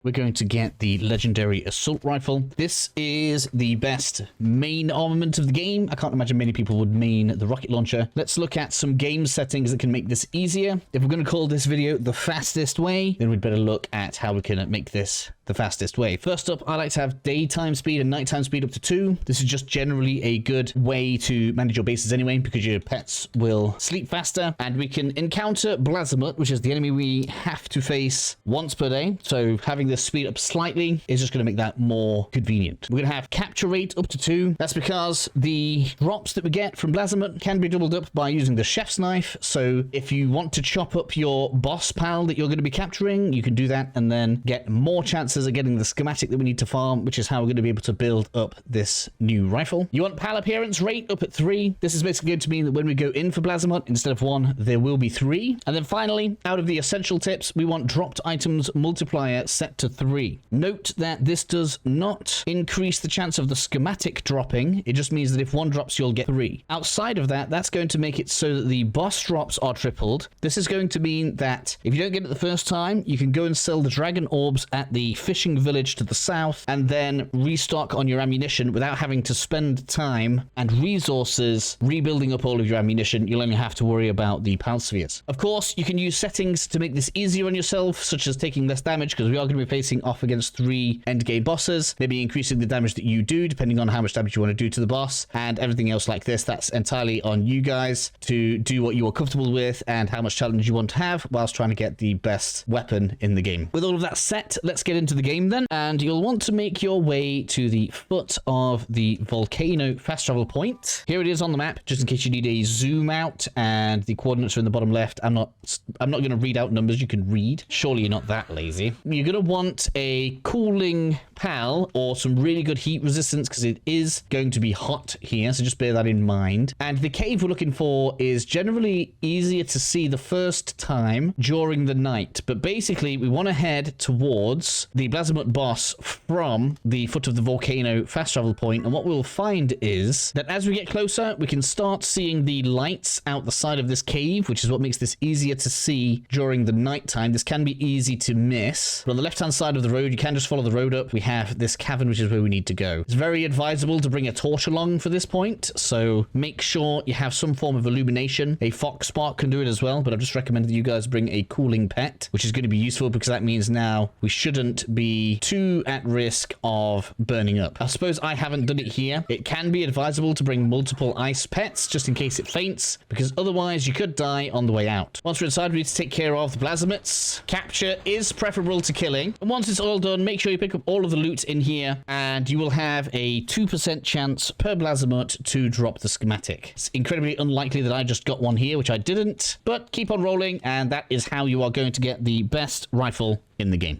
We're going to get the legendary assault rifle. This is the best main armament of the game. I can't imagine many people would main the rocket launcher. Let's look at some game settings that can make this easier. If we're going to call this video the fastest way, then we'd better look at how we can make this the fastest way. First up, I like to have daytime speed and nighttime speed up to 2. This is just generally a good way to manage your bases anyway, because your pets will sleep faster, and we can encounter Blazamut, which is the enemy we have to face once per day. So having this speed up slightly is just going to make that more convenient. We're going to have capture rate up to 2. That's because the drops that we get from Blazamut can be doubled up by using the chef's knife. So if you want to chop up your boss pal that you're going to be capturing, you can do that and then get more chances of getting the schematic that we need to farm, which is how we're going to be able to build up this new rifle. You want pal appearance rate up at 3. This is basically going to mean that when we go in for Blazamut, instead of 1, there will be 3. And then finally, out of the essential tips, we want dropped items multiplier set to 3. Note that this does not increase the chance of the schematic dropping. It just means that if 1 drops, you'll get 3. Outside of that, that's going to make it so that the boss drops are tripled. This is going to mean that if you don't get it the first time, you can go and sell the dragon orbs at the fishing village to the south and then restock on your ammunition without having to spend time and resources rebuilding up all of your ammunition. You'll only have to worry about the pal spheres. Of course, you can use settings to make this easier on yourself, such as taking less damage, because we are going to be facing off against 3 endgame bosses, maybe increasing the damage that you do depending on how much damage you want to do to the boss, and everything else like this. That's entirely on you guys to do what you are comfortable with and how much challenge you want to have whilst trying to get the best weapon in the game. With all of that set, let's get into the game then, and you'll want to make your way to the foot of the volcano fast travel point. Here it is on the map, just in case you need a zoom out, and the coordinates are in the bottom left. I'm not going to read out numbers you can read. Surely you're not that lazy. You're going to want a cooling pal or some really good heat resistance, because it is going to be hot here, so just bear that in mind. And the cave we're looking for is generally easier to see the first time during the night, but basically we want to head towards the Blazamut boss from the foot of the volcano fast travel point, and what we'll find is that as we get closer, we can start seeing the lights out the side of this cave, which is what makes this easier to see during the nighttime. This can be easy to miss, but on the left hand side of the road, you can just follow the road up. We have this cavern, which is where we need to go. It's very advisable to bring a torch along for this point, so make sure you have some form of illumination. A fox spark can do it as well, but I've just recommended that you guys bring a cooling pet, which is going to be useful because that means now we shouldn't be too at risk of burning up. I suppose I haven't done it here. It can be advisable to bring multiple ice pets just in case it faints, because otherwise you could die on the way out. Once we're inside, we need to take care of the Blazamuts. Capture is preferable to killing, and once it's all done, make sure you pick up all of the loot in here, and you will have a 2% chance per Blazamut to drop the schematic. It's incredibly unlikely that I just got one here, which I didn't, but keep on rolling, and that is how you are going to get the best rifle in the game.